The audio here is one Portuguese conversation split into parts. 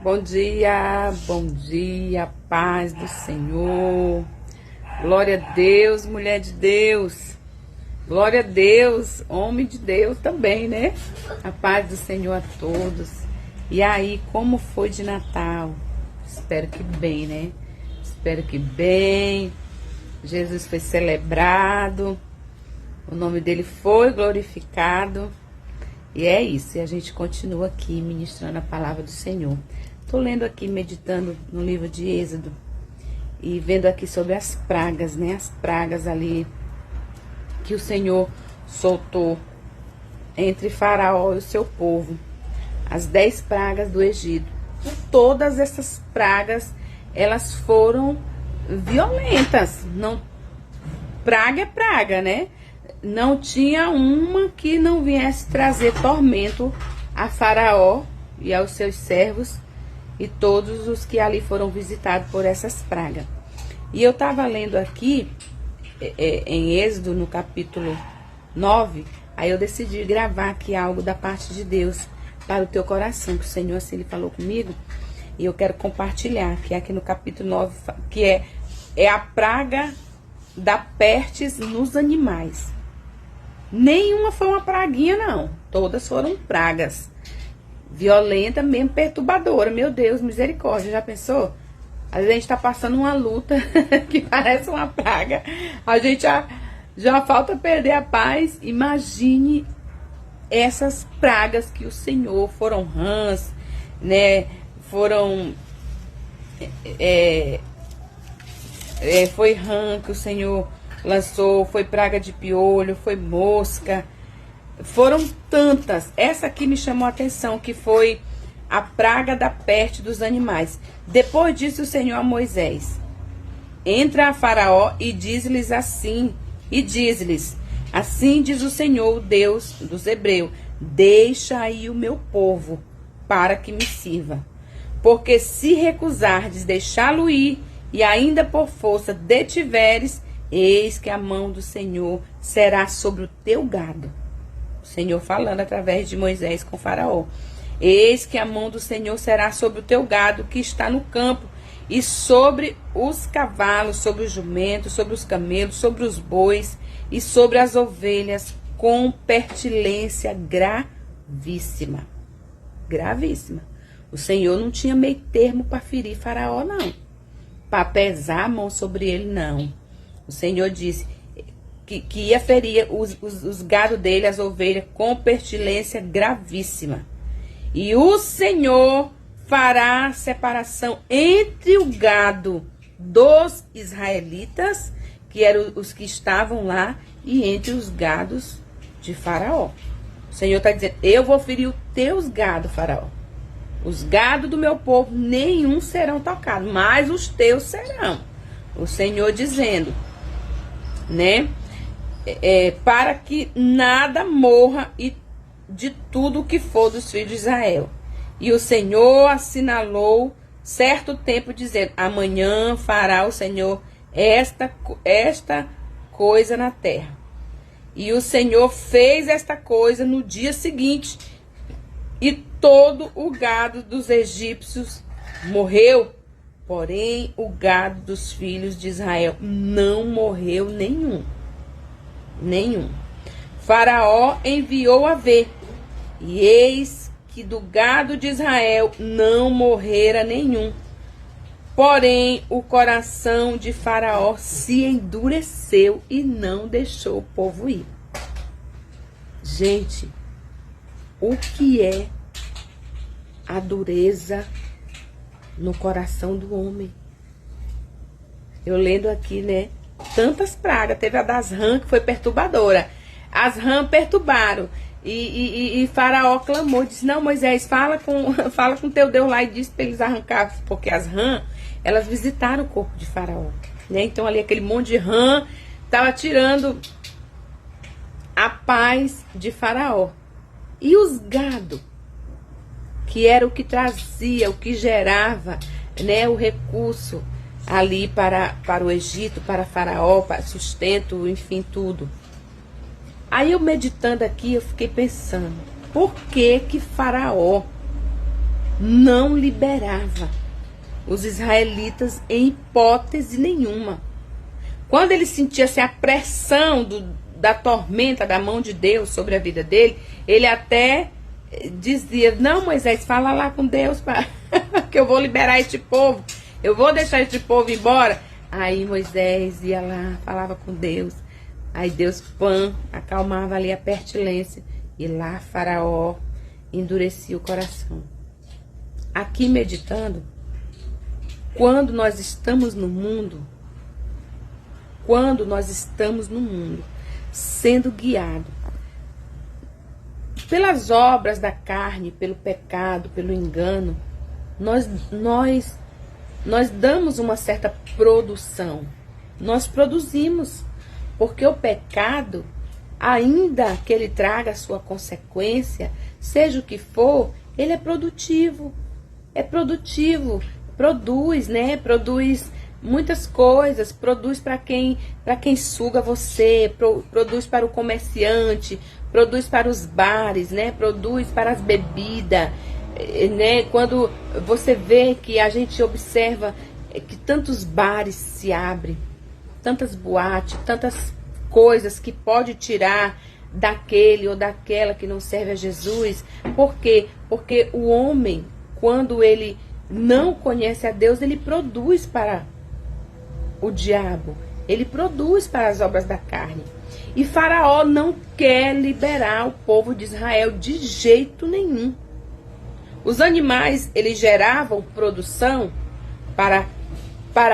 Bom dia, paz do Senhor. Glória a Deus, mulher de Deus. Glória a Deus, homem de Deus também, né? A paz do Senhor a todos. E aí, como foi de Natal? Espero que bem, né? Espero que bem. Jesus foi celebrado. O nome dele foi glorificado. E é isso, e a gente continua aqui ministrando a palavra do Senhor. Estou lendo aqui, meditando no livro de Êxodo e vendo aqui sobre as pragas, né? As pragas ali que o Senhor soltou entre Faraó e o seu povo. As 10 pragas do Egito. E todas essas pragas, elas foram violentas. Não, praga é praga, né? Não tinha uma que não viesse trazer tormento a Faraó e aos seus servos e todos os que ali foram visitados por essas pragas. E eu estava lendo aqui, em Êxodo, no capítulo 9, aí eu decidi gravar aqui algo da parte de Deus para o teu coração, que o Senhor assim ele falou comigo, e eu quero compartilhar, que é aqui no capítulo 9, que é a praga da pertes nos animais. Nenhuma foi uma praguinha, não. Todas foram pragas. Violenta mesmo, perturbadora. Meu Deus, misericórdia. Já pensou? Às vezes a gente tá passando uma luta que parece uma praga. A gente já falta perder a paz. Imagine essas pragas que o Senhor foram rãs, né? Foram... foi rã que o Senhor lançou, foi praga de piolho, foi mosca, foram tantas. Essa aqui me chamou a atenção, que foi a praga da peste dos animais. Depois disse o Senhor a Moisés: entra a Faraó e diz-lhes assim, assim diz o Senhor, o Deus dos Hebreus, deixa aí o meu povo, para que me sirva. Porque se recusardes deixá-lo ir, e ainda por força detiveres, eis que a mão do Senhor será sobre o teu gado. O Senhor falando através de Moisés com Faraó. Eis que a mão do Senhor será sobre o teu gado que está no campo, e sobre os cavalos, sobre os jumentos, sobre os camelos, sobre os bois e sobre as ovelhas, com pestilência gravíssima. Gravíssima. O Senhor não tinha meio termo para ferir Faraó, não. Para pesar a mão sobre ele, não. O Senhor disse que ia ferir os gado dele, as ovelhas, com pestilência gravíssima. E o Senhor fará separação entre o gado dos israelitas, que eram os que estavam lá, e entre os gados de Faraó. O Senhor está dizendo: eu vou ferir os teus gados, Faraó. Os gados do meu povo, nenhum serão tocados, mas os teus serão. O Senhor dizendo, né? Para que nada morra e de tudo que for dos filhos de Israel. E o Senhor assinalou certo tempo, dizendo: amanhã fará o Senhor esta coisa na terra. E o Senhor fez esta coisa no dia seguinte, e todo o gado dos egípcios morreu, porém o gado dos filhos de Israel não morreu nenhum. Faraó enviou a ver, e eis que do gado de Israel não morrera nenhum. Porém o coração de Faraó se endureceu e não deixou o povo ir. Gente, o que é a dureza no coração do homem? Eu lendo aqui, né? Tantas pragas. Teve a das rãs, que foi perturbadora. As rãs perturbaram. E Faraó clamou, disse: não, Moisés, fala com teu Deus lá e diz para eles arrancar. Porque as rãs, elas visitaram o corpo de Faraó, né? Então ali aquele monte de rã estava tirando a paz de Faraó. E os gado, que era o que trazia, o que gerava, né, o recurso ali para o Egito, para Faraó, para sustento, enfim, tudo. Aí eu meditando aqui, eu fiquei pensando, por que que Faraó não liberava os israelitas em hipótese nenhuma. Quando ele sentia-se a pressão da tormenta da mão de Deus sobre a vida dele, ele até dizia: não, Moisés, fala lá com Deus que eu vou liberar este povo, eu vou deixar este povo embora. Aí Moisés ia lá, falava com Deus, aí Deus acalmava ali a pertilência, e lá Faraó endurecia o coração. Aqui meditando, quando nós estamos no mundo, sendo guiado pelas obras da carne, pelo pecado, pelo engano, nós damos uma certa produção. Nós produzimos, porque o pecado, ainda que ele traga a sua consequência, seja o que for, ele é produtivo. Produz, né? Produz muitas coisas, produz para quem suga você, produz para o comerciante, produz para os bares, né? Produz para as bebidas, né? Quando você vê que a gente observa que tantos bares se abrem, tantas boates, tantas coisas que pode tirar daquele ou daquela que não serve a Jesus. Por quê? Porque o homem, quando ele não conhece a Deus, ele produz para o diabo, ele produz para as obras da carne. E Faraó não quer liberar o povo de Israel de jeito nenhum. Os animais, eles geravam produção para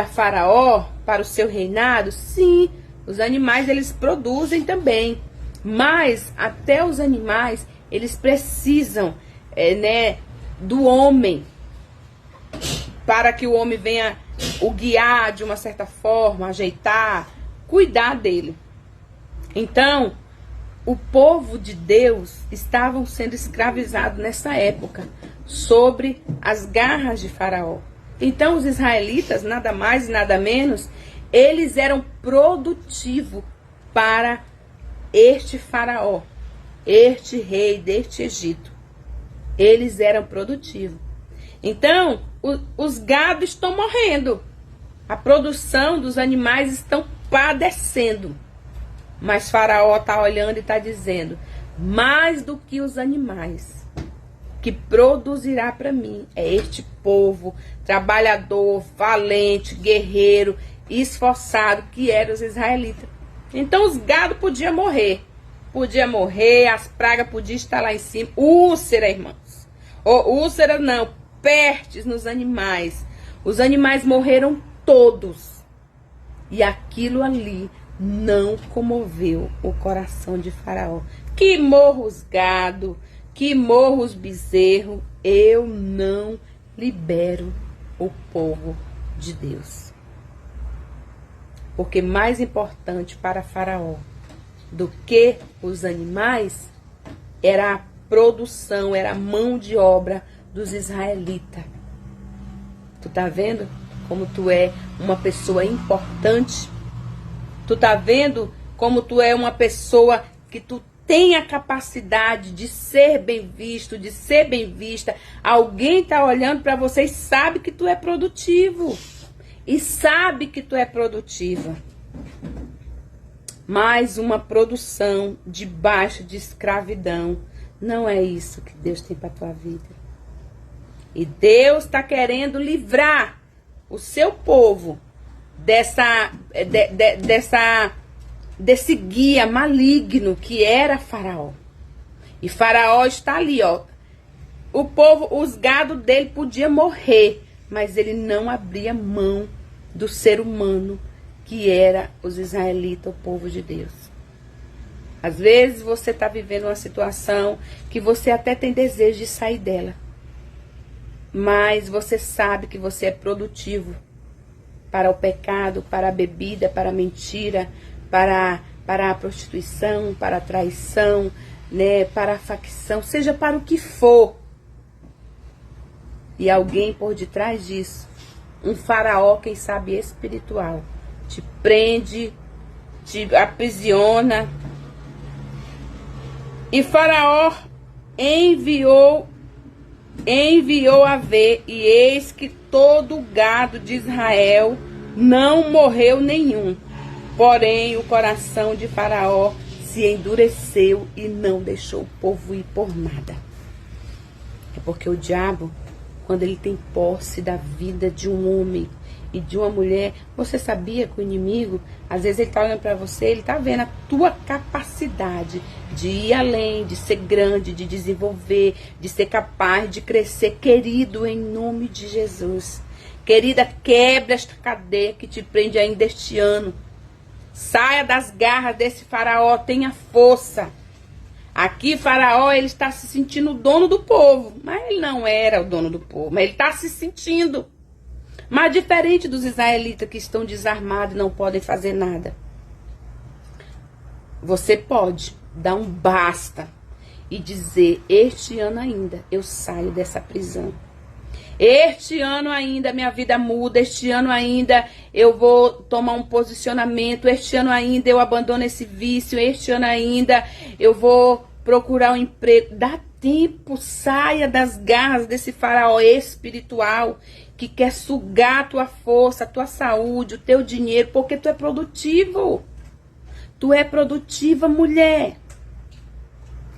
Faraó, para o seu reinado? Sim, os animais, eles produzem também. Mas até os animais, eles precisam do homem, para que o homem venha o guiar de uma certa forma, ajeitar, cuidar dele. Então, o povo de Deus estavam sendo escravizados nessa época, sobre as garras de Faraó. Então, os israelitas, nada mais e nada menos, eles eram produtivos para este Faraó, este rei deste Egito. Eles eram produtivos. Então, os gados estão morrendo. A produção dos animais estão padecendo. Mas Faraó está olhando e está dizendo: mais do que os animais que produzirá para mim é este povo trabalhador, valente, guerreiro, esforçado, que eram os israelitas. Então os gados podiam morrer. As pragas podiam estar lá em cima. Úlcera, irmãos. Úlcera não, pestes nos animais. Os animais morreram todos. E aquilo ali não comoveu o coração de Faraó. Que morra os gado, que morra os bezerros, eu não libero o povo de Deus. Porque mais importante para Faraó do que os animais era a produção, era a mão de obra dos israelitas. Tu tá vendo como tu é uma pessoa importante? Tu tá vendo como tu é uma pessoa que tu tem a capacidade de ser bem visto, de ser bem vista. Alguém tá olhando para você e sabe que tu é produtivo. E sabe que tu é produtiva. Mais uma produção debaixo de escravidão. Não é isso que Deus tem para tua vida. E Deus está querendo livrar o seu povo desse guia maligno que era Faraó. E Faraó está ali, ó. O povo, os gados dele podiam morrer, mas ele não abria mão do ser humano que era os israelitas, o povo de Deus. Às vezes você está vivendo uma situação que você até tem desejo de sair dela, mas você sabe que você é produtivo para o pecado, para a bebida, para a mentira, para a prostituição, para a traição, né, para a facção, seja para o que for. E alguém por detrás disso, um faraó, quem sabe espiritual, te prende, te aprisiona. E Faraó enviou enviou a ver, e eis que todo o gado de Israel não morreu nenhum. Porém, o coração de Faraó se endureceu e não deixou o povo ir por nada. É porque o diabo, quando ele tem posse da vida de um homem e de uma mulher, você sabia que o inimigo, às vezes ele está olhando para você, ele está vendo a tua capacidade de ir além, de ser grande, de desenvolver, de ser capaz de crescer, querido, em nome de Jesus. Querida, quebra esta cadeia que te prende ainda este ano. Saia das garras desse faraó, tenha força. Aqui, Faraó, ele está se sentindo o dono do povo. Mas ele não era o dono do povo, mas ele está se sentindo. Mas diferente dos israelitas que estão desarmados e não podem fazer nada. Você pode dar um basta e dizer, este ano ainda eu saio dessa prisão. Este ano ainda minha vida muda, este ano ainda eu vou tomar um posicionamento, este ano ainda eu abandono esse vício, este ano ainda eu vou procurar um emprego. Dá tempo, saia das garras desse faraó espiritual que quer sugar a tua força, a tua saúde, o teu dinheiro, porque tu é produtivo. Tu é produtiva, mulher.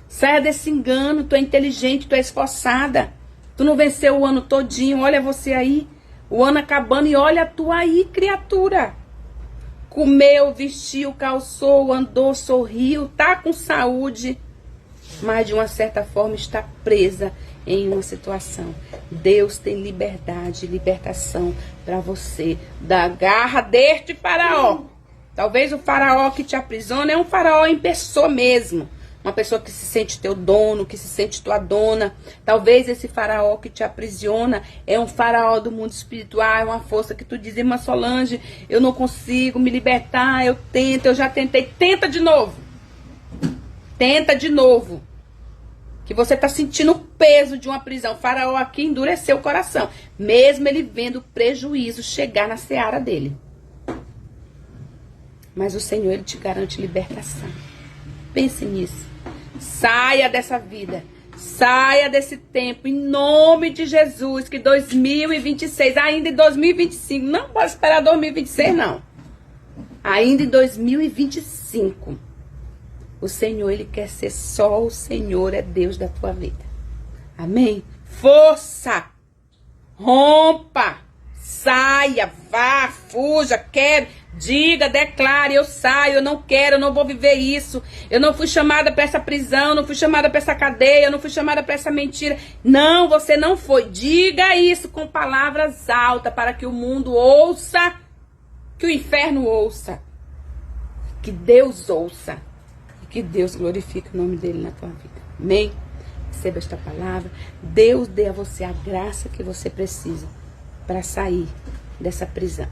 Saia desse engano, tu é inteligente, tu é esforçada. Tu não venceu o ano todinho, olha você aí, o ano acabando e olha tu aí, criatura. Comeu, vestiu, calçou, andou, sorriu, tá com saúde, mas de uma certa forma está presa em uma situação. Deus tem liberdade, libertação para você da garra deste faraó. Talvez o faraó que te aprisiona é um faraó em pessoa mesmo. Uma pessoa que se sente teu dono, que se sente tua dona. Talvez esse faraó que te aprisiona é um faraó do mundo espiritual, é uma força que tu diz, irmã Solange, eu não consigo me libertar, eu tento, eu já tentei. Tenta de novo. Tenta de novo. Que você está sentindo o peso de uma prisão. O faraó aqui endureceu o coração. Mesmo ele vendo o prejuízo chegar na seara dele. Mas o Senhor, ele te garante libertação. Pense nisso. Saia dessa vida. Saia desse tempo. Em nome de Jesus. Que 2026, ainda em 2025. Não pode esperar 2026, não. Ainda em 2025. O Senhor, ele quer ser só o Senhor, é Deus da tua vida. Amém? Força! Rompa! Saia, vá, fuja, quebre, diga, declare, eu saio, eu não quero, eu não vou viver isso. Eu não fui chamada para essa prisão, não fui chamada para essa cadeia, eu não fui chamada para essa mentira. Não, você não foi. Diga isso com palavras altas para que o mundo ouça, que o inferno ouça, que Deus ouça. Que Deus glorifique o nome dele na tua vida. Amém? Receba esta palavra. Deus dê a você a graça que você precisa para sair dessa prisão.